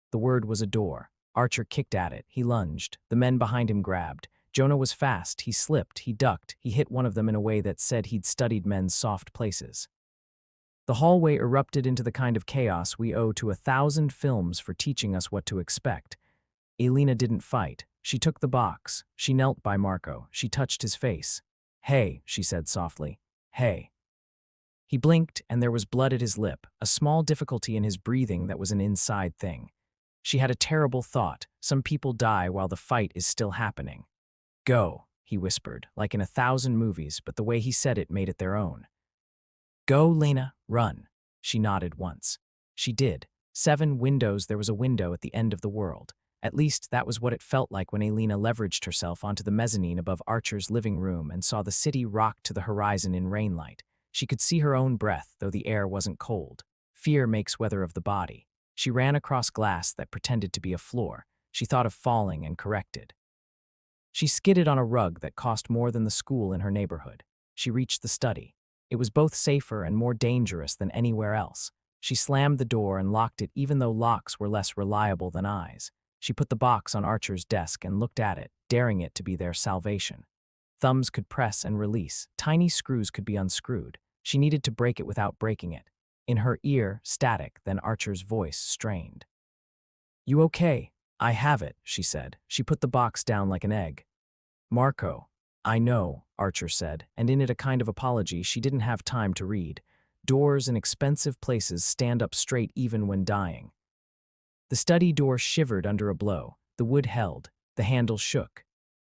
[SPEAKER 1] The word was a door. Archer kicked at it. He lunged. The men behind him grabbed. Jonah was fast. He slipped. He ducked. He hit one of them in a way that said he'd studied men's soft places. The hallway erupted into the kind of chaos we owe to 1,000 films for teaching us what to expect. Elena didn't fight. She took the box. She knelt by Marco. She touched his face. "Hey," she said softly. "Hey." He blinked, and there was blood at his lip, a small difficulty in his breathing that was an inside thing. She had a terrible thought. Some people die while the fight is still happening. "Go," he whispered, like in 1,000 movies, but the way he said it made it their own. "Go, Lena, run." She nodded once. She did. 7 windows, there was a window at the end of the world. At least that was what it felt like when Elena leveraged herself onto the mezzanine above Archer's living room and saw the city rock to the horizon in rainlight. She could see her own breath, though the air wasn't cold. Fear makes weather of the body. She ran across glass that pretended to be a floor. She thought of falling and corrected. She skidded on a rug that cost more than the school in her neighborhood. She reached the study. It was both safer and more dangerous than anywhere else. She slammed the door and locked it even though locks were less reliable than eyes. She put the box on Archer's desk and looked at it, daring it to be their salvation. Thumbs could press and release. Tiny screws could be unscrewed. She needed to break it without breaking it. In her ear, static, then Archer's voice strained. "You okay?" "I have it," she said. She put the box down like an egg. "Marco." "I know," Archer said, and in it a kind of apology she didn't have time to read. Doors in expensive places stand up straight even when dying. The study door shivered under a blow. The wood held. The handle shook.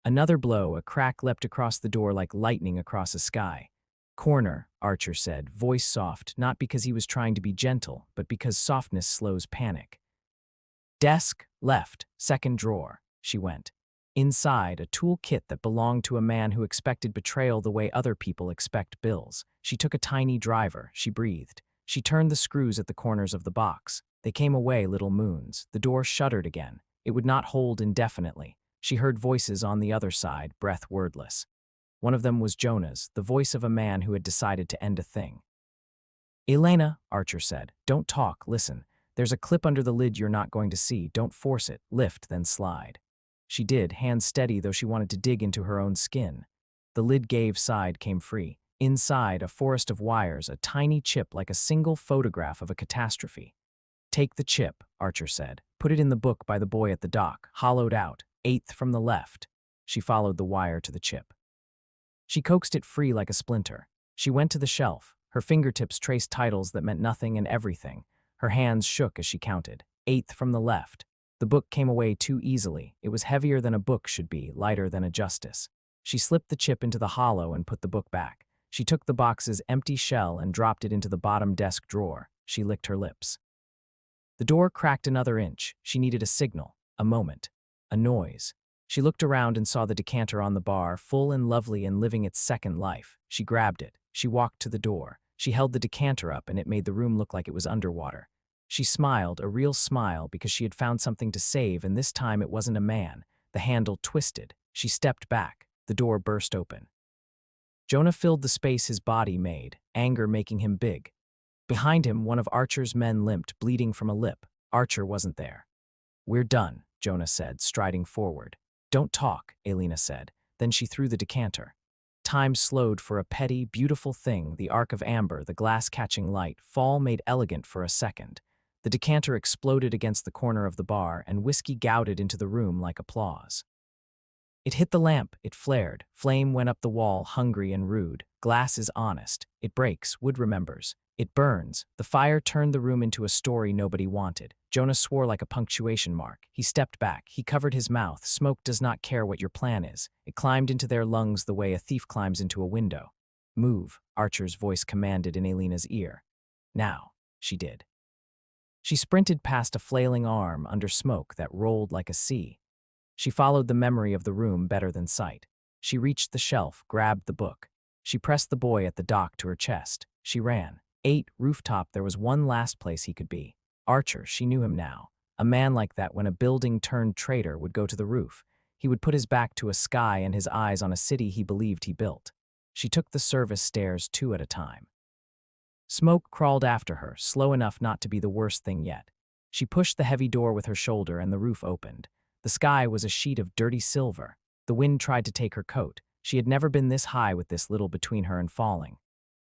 [SPEAKER 1] Another blow, a crack leapt across the door like lightning across a sky. "Corner," Archer said, voice soft, not because he was trying to be gentle, but because softness slows panic. "Desk, left, second drawer," she went. Inside, a tool kit that belonged to a man who expected betrayal the way other people expect bills. She took a tiny driver. She breathed. She turned the screws at the corners of the box. They came away little moons. The door shuddered again. It would not hold indefinitely. She heard voices on the other side, breath wordless. One of them was Jonah's, the voice of a man who had decided to end a thing. "Elena," Archer said, "don't talk, listen. There's a clip under the lid you're not going to see. Don't force it. Lift, then slide." She did, hands steady though she wanted to dig into her own skin. The lid gave, side came free. Inside, a forest of wires, a tiny chip like a single photograph of a catastrophe. "Take the chip," Archer said. "Put it in the book by the boy at the dock, hollowed out, 8th from the left." She followed the wire to the chip. She coaxed it free like a splinter. She went to the shelf. Her fingertips traced titles that meant nothing and everything. Her hands shook as she counted. 8th from the left. The book came away too easily. It was heavier than a book should be, lighter than a justice. She slipped the chip into the hollow and put the book back. She took the box's empty shell and dropped it into the bottom desk drawer. She licked her lips. The door cracked another inch. She needed a signal, a moment, a noise. She looked around and saw the decanter on the bar, full and lovely and living its second life. She grabbed it. She walked to the door. She held the decanter up and it made the room look like it was underwater. She smiled, a real smile, because she had found something to save, and this time it wasn't a man. The handle twisted. She stepped back. The door burst open. Jonah filled the space his body made, anger making him big. Behind him, one of Archer's men limped, bleeding from a lip. Archer wasn't there. "We're done," Jonah said, striding forward. "Don't talk," Elena said. Then she threw the decanter. Time slowed for a petty, beautiful thing, the arc of amber, the glass-catching light, fall made elegant for a second. The decanter exploded against the corner of the bar, and whiskey gouted into the room like applause. It hit the lamp, it flared. Flame went up the wall, hungry and rude. Glass is honest. It breaks, wood remembers. It burns. The fire turned the room into a story nobody wanted. Jonah swore like a punctuation mark. He stepped back. He covered his mouth. Smoke does not care what your plan is. It climbed into their lungs the way a thief climbs into a window. "Move," Archer's voice commanded in Elena's ear. "Now." She did. She sprinted past a flailing arm under smoke that rolled like a sea. She followed the memory of the room better than sight. She reached the shelf, grabbed the book. She pressed the boy at the dock to her chest. She ran. 8, rooftop, there was one last place he could be. Archer, she knew him now. A man like that, when a building turned traitor, would go to the roof. He would put his back to a sky and his eyes on a city he believed he built. She took the service stairs 2 at a time. Smoke crawled after her, slow enough not to be the worst thing yet. She pushed the heavy door with her shoulder and the roof opened. The sky was a sheet of dirty silver. The wind tried to take her coat. She had never been this high with this little between her and falling.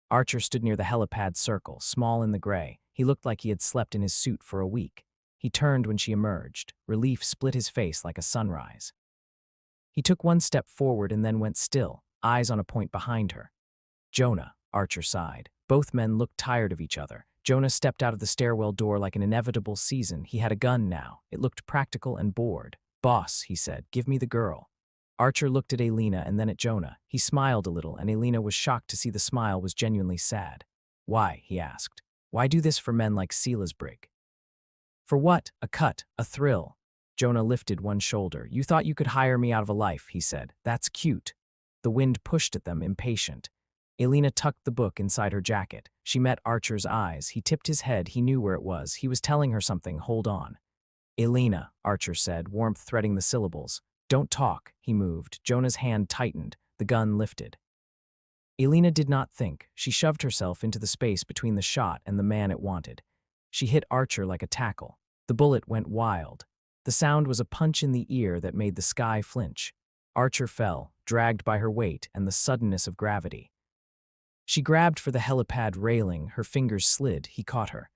[SPEAKER 1] Archer stood near the helipad circle, small in the gray. He looked like he had slept in his suit for a week. He turned when she emerged. Relief split his face like a sunrise. He took one step forward and then went still, eyes on a point behind her. "Jonah," Archer sighed. Both men looked tired of each other. Jonah stepped out of the stairwell door like an inevitable season. He had a gun now. It looked practical and bored. "Boss," he said, "give me the girl." Archer looked at Elena and then at Jonah. He smiled a little, and Elena was shocked to see the smile was genuinely sad. "Why?" he asked. "Why do this for men like Seelasbrigg?" "For what? A cut, a thrill." Jonah lifted one shoulder. "You thought you could hire me out of a life," he said. "That's cute." The wind pushed at them, impatient. Elena tucked the book inside her jacket. She met Archer's eyes. He tipped his head. He knew where it was. He was telling her something. "Hold on." "Elena," Archer said, warmth threading the syllables. "Don't talk." He moved. Jonah's hand tightened. The gun lifted. Elena did not think. She shoved herself into the space between the shot and the man it wanted. She hit Archer like a tackle. The bullet went wild. The sound was a punch in the ear that made the sky flinch. Archer fell, dragged by her weight and the suddenness of gravity. She grabbed for the helipad railing. Her fingers slid. He caught her.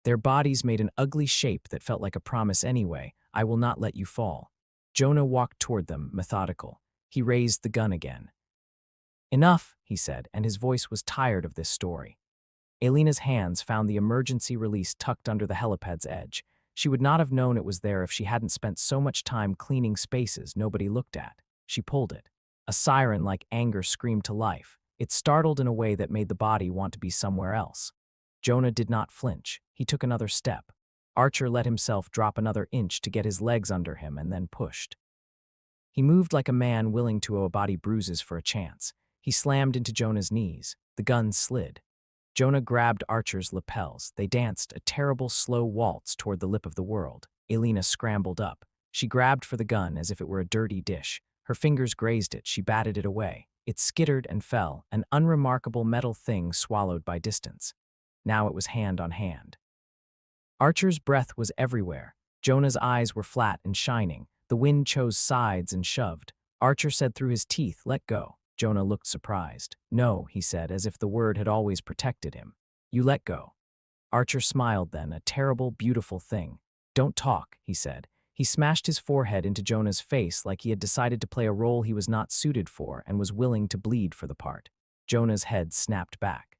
[SPEAKER 1] Their bodies made an ugly shape that felt like a promise anyway. "I will not let you fall." Jonah walked toward them, methodical. He raised the gun again. "Enough," he said, and his voice was tired of this story. Elena's hands found the emergency release tucked under the helipad's edge. She would not have known it was there if she hadn't spent so much time cleaning spaces nobody looked at. She pulled it. A siren-like anger screamed to life. It startled in a way that made the body want to be somewhere else. Jonah did not flinch. He took another step. Archer let himself drop another inch to get his legs under him and then pushed. He moved like a man willing to owe a body bruises for a chance. He slammed into Jonah's knees. The gun slid. Jonah grabbed Archer's lapels. They danced, a terrible slow waltz toward the lip of the world. Elena scrambled up. She grabbed for the gun as if it were a dirty dish. Her fingers grazed it. She batted it away. It skittered and fell, an unremarkable metal thing swallowed by distance. Now it was hand on hand. Archer's breath was everywhere. Jonah's eyes were flat and shining. The wind chose sides and shoved. Archer said through his teeth, "Let go." Jonah looked surprised. "No," he said, as if the word had always protected him. "You let go." Archer smiled then, a terrible, beautiful thing. "Don't talk," he said. He smashed his forehead into Jonah's face like he had decided to play a role he was not suited for and was willing to bleed for the part. Jonah's head snapped back.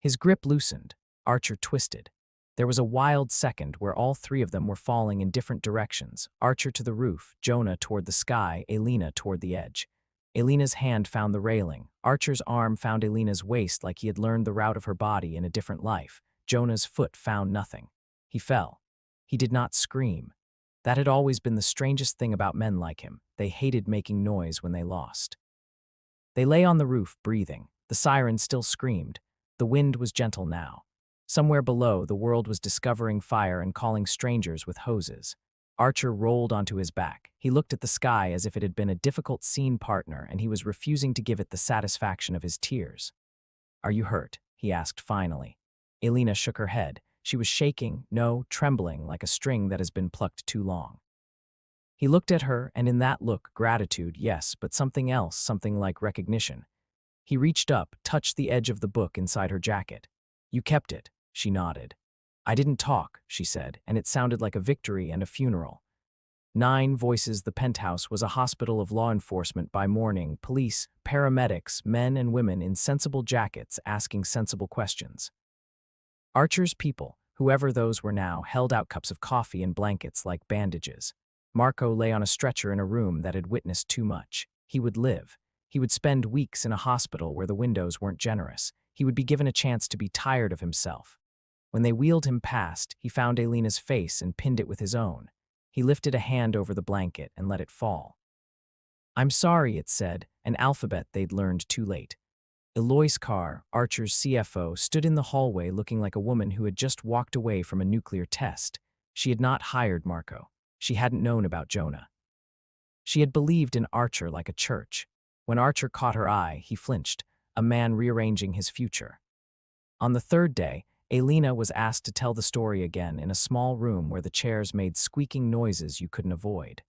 [SPEAKER 1] His grip loosened. Archer twisted. There was a wild second where all three of them were falling in different directions. Archer to the roof, Jonah toward the sky, Elena toward the edge. Elena's hand found the railing. Archer's arm found Elena's waist like he had learned the route of her body in a different life. Jonah's foot found nothing. He fell. He did not scream. That had always been the strangest thing about men like him. They hated making noise when they lost. They lay on the roof, breathing. The siren still screamed. The wind was gentle now. Somewhere below, the world was discovering fire and calling strangers with hoses. Archer rolled onto his back. He looked at the sky as if it had been a difficult scene partner, and he was refusing to give it the satisfaction of his tears. "Are you hurt?" he asked finally. Elena shook her head. She was shaking, no, trembling like a string that has been plucked too long. He looked at her, and in that look, gratitude, yes, but something else, something like recognition. He reached up, touched the edge of the book inside her jacket. "You kept it," she nodded. "I didn't talk," she said, and it sounded like a victory and a funeral. 9 voices. The penthouse was a hospital of law enforcement by morning, police, paramedics, men and women in sensible jackets asking sensible questions. Archer's people, whoever those were now, held out cups of coffee and blankets like bandages. Marco lay on a stretcher in a room that had witnessed too much. He would live. He would spend weeks in a hospital where the windows weren't generous. He would be given a chance to be tired of himself. When they wheeled him past, he found Elena's face and pinned it with his own. He lifted a hand over the blanket and let it fall. "I'm sorry," it said, an alphabet they'd learned too late. Eloise Carr, Archer's CFO, stood in the hallway looking like a woman who had just walked away from a nuclear test. She had not hired Marco. She hadn't known about Jonah. She had believed in Archer like a church. When Archer caught her eye, he flinched, a man rearranging his future. On the 3rd day, Elena was asked to tell the story again in a small room where the chairs made squeaking noises you couldn't avoid.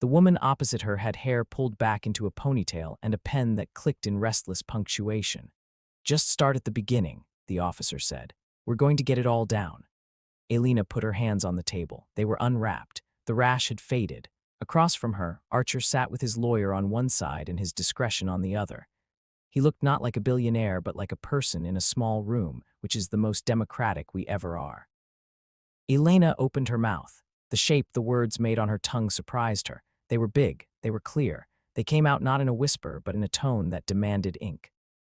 [SPEAKER 1] The woman opposite her had hair pulled back into a ponytail and a pen that clicked in restless punctuation. "Just start at the beginning," the officer said. "We're going to get it all down." Elena put her hands on the table. They were unwrapped. The rash had faded. Across from her, Archer sat with his lawyer on one side and his discretion on the other. He looked not like a billionaire but like a person in a small room, which is the most democratic we ever are. Elena opened her mouth. The shape the words made on her tongue surprised her. They were big, they were clear. They came out not in a whisper but in a tone that demanded ink.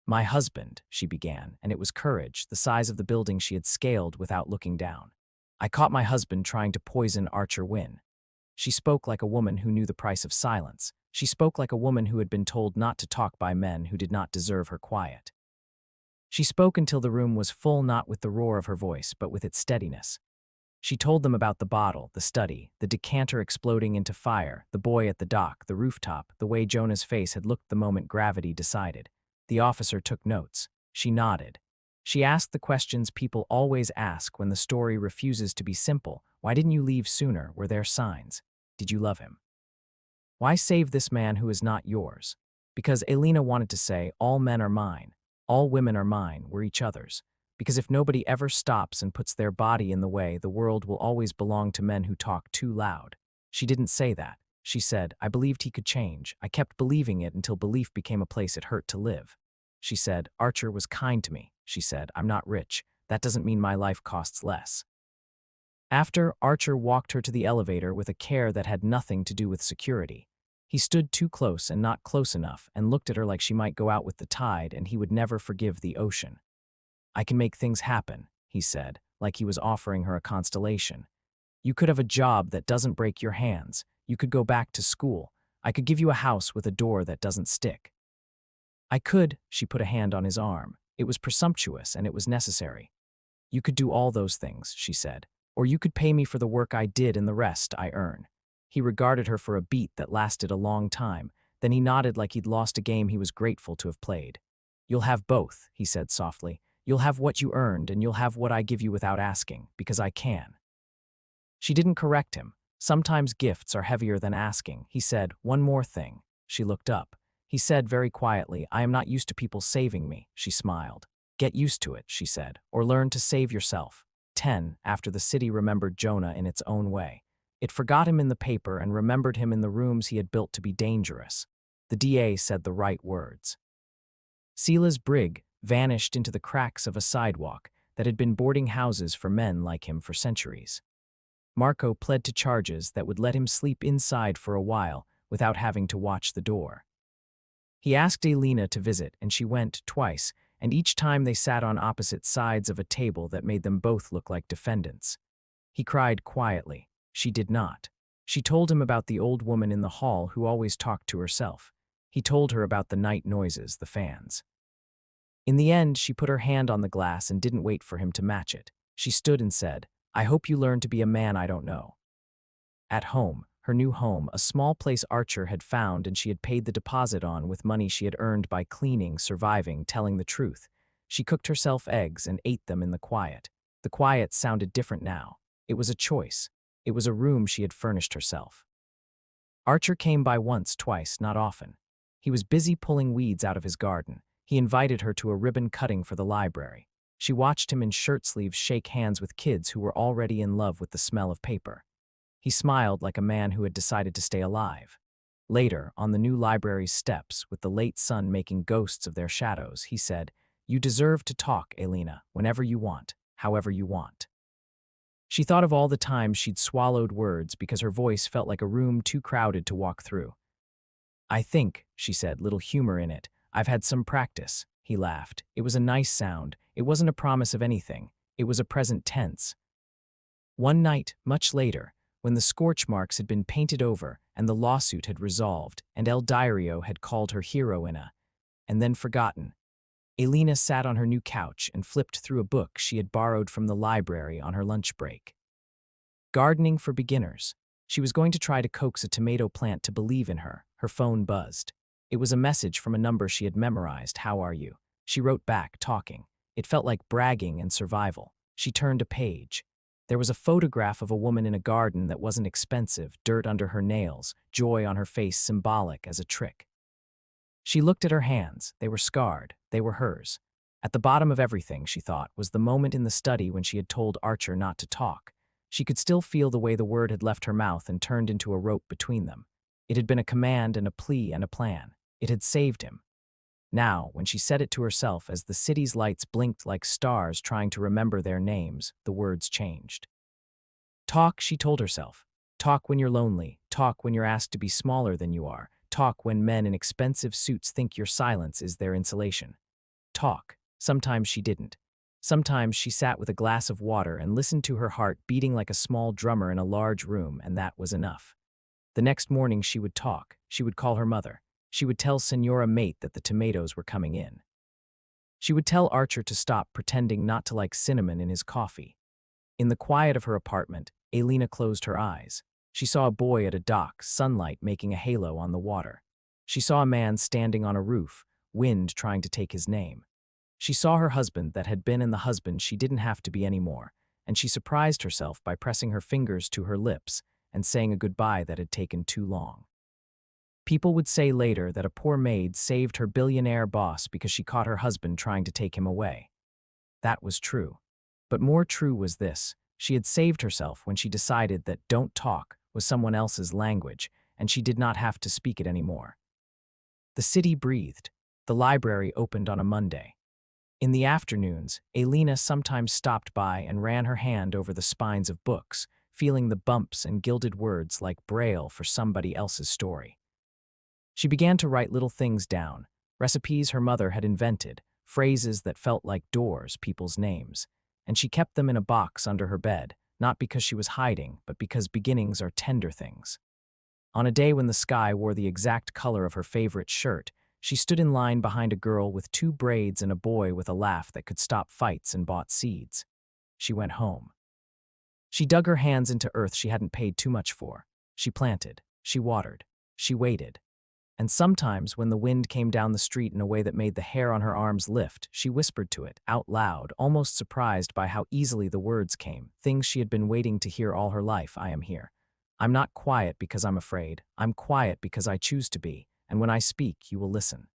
[SPEAKER 1] "My husband," she began, and it was courage, the size of the building she had scaled without looking down. "I caught my husband trying to poison Archer Wynne." She spoke like a woman who knew the price of silence. She spoke like a woman who had been told not to talk by men who did not deserve her quiet. She spoke until the room was full, not with the roar of her voice, but with its steadiness. She told them about the bottle, the study, the decanter exploding into fire, the boy at the dock, the rooftop, the way Jonah's face had looked the moment gravity decided. The officer took notes. She nodded. She asked the questions people always ask when the story refuses to be simple. Why didn't you leave sooner? Were there signs? Did you love him? Why save this man who is not yours? Because Elena wanted to say, all men are mine, all women are mine, we're each other's. Because if nobody ever stops and puts their body in the way, the world will always belong to men who talk too loud. She didn't say that. She said, "I believed he could change. I kept believing it until belief became a place it hurt to live." She said, "Archer was kind to me." She said, "I'm not rich. That doesn't mean my life costs less." After, Archer walked her to the elevator with a care that had nothing to do with security. He stood too close and not close enough and looked at her like she might go out with the tide and he would never forgive the ocean. "I can make things happen," he said, like he was offering her a constellation. "You could have a job that doesn't break your hands. You could go back to school. I could give you a house with a door that doesn't stick." "I could," she put a hand on his arm. It was presumptuous and it was necessary. "You could do all those things," she said. "Or you could pay me for the work I did and the rest I earn." He regarded her for a beat that lasted a long time. Then he nodded like he'd lost a game he was grateful to have played. "You'll have both," he said softly. "You'll have what you earned and you'll have what I give you without asking, because I can." She didn't correct him. Sometimes gifts are heavier than asking. He said, "One more thing." She looked up. He said very quietly, "I am not used to people saving me." She smiled. "Get used to it," she said, "or learn to save yourself." 10. After the city remembered Jonah in its own way. It forgot him in the paper and remembered him in the rooms he had built to be dangerous. The DA said the right words. Sila's brig vanished into the cracks of a sidewalk that had been boarding houses for men like him for centuries. Marco pled to charges that would let him sleep inside for a while without having to watch the door. He asked Elena to visit, and she went twice, and each time they sat on opposite sides of a table that made them both look like defendants. He cried quietly. She did not. She told him about the old woman in the hall who always talked to herself. He told her about the night noises, the fans. In the end, she put her hand on the glass and didn't wait for him to match it. She stood and said, "I hope you learn to be a man I don't know." At home, her new home, a small place Archer had found and she had paid the deposit on with money she had earned by cleaning, surviving, telling the truth. She cooked herself eggs and ate them in the quiet. The quiet sounded different now. It was a choice. It was a room she had furnished herself. Archer came by once, twice, not often. He was busy pulling weeds out of his garden. He invited her to a ribbon cutting for the library. She watched him in shirt sleeves shake hands with kids who were already in love with the smell of paper. He smiled like a man who had decided to stay alive. Later, on the new library's steps, with the late sun making ghosts of their shadows, he said, "You deserve to talk, Elena, whenever you want, however you want." She thought of all the times she'd swallowed words because her voice felt like a room too crowded to walk through. "I think," she said, little humor in it, "I've had some practice." He laughed. It was a nice sound. It wasn't a promise of anything. It was a present tense. One night, much later, when the scorch marks had been painted over and the lawsuit had resolved and El Diario had called her heroina, and then forgotten, Elena sat on her new couch and flipped through a book she had borrowed from the library on her lunch break. Gardening for Beginners. She was going to try to coax a tomato plant to believe in her. Her phone buzzed. It was a message from a number she had memorized. "How are you?" She wrote back, talking. It felt like bragging and survival. She turned a page. There was a photograph of a woman in a garden that wasn't expensive, dirt under her nails, joy on her face symbolic as a trick. She looked at her hands. They were scarred. They were hers. At the bottom of everything, she thought, was the moment in the study when she had told Archer not to talk. She could still feel the way the word had left her mouth and turned into a rope between them. It had been a command and a plea and a plan. It had saved him. Now, when she said it to herself as the city's lights blinked like stars trying to remember their names, the words changed. Talk, she told herself. Talk when you're lonely. Talk when you're asked to be smaller than you are. Talk when men in expensive suits think your silence is their insulation. Talk. Sometimes she didn't. Sometimes she sat with a glass of water and listened to her heart beating like a small drummer in a large room, and that was enough. The next morning she would talk. She would call her mother. She would tell Senora Maid that the tomatoes were coming in. She would tell Archer to stop pretending not to like cinnamon in his coffee. In the quiet of her apartment, Elena closed her eyes. She saw a boy at a dock, sunlight making a halo on the water. She saw a man standing on a roof, wind trying to take his name. She saw her husband that had been and the husband she didn't have to be anymore, and she surprised herself by pressing her fingers to her lips and saying a goodbye that had taken too long. People would say later that a poor maid saved her billionaire boss because she caught her husband trying to take him away. That was true. But more true was this: she had saved herself when she decided that "don't talk" was someone else's language, and she did not have to speak it anymore. The city breathed. The library opened on a Monday. In the afternoons, Elena sometimes stopped by and ran her hand over the spines of books, feeling the bumps and gilded words like braille for somebody else's story. She began to write little things down, recipes her mother had invented, phrases that felt like doors, people's names, and she kept them in a box under her bed, not because she was hiding, but because beginnings are tender things. On a day when the sky wore the exact color of her favorite shirt, she stood in line behind a girl with 2 braids and a boy with a laugh that could stop fights and bought seeds. She went home. She dug her hands into earth she hadn't paid too much for. She planted. She watered. She waited. And sometimes, when the wind came down the street in a way that made the hair on her arms lift, she whispered to it, out loud, almost surprised by how easily the words came, things she had been waiting to hear all her life. "I am here. I'm not quiet because I'm afraid. I'm quiet because I choose to be, and when I speak, you will listen."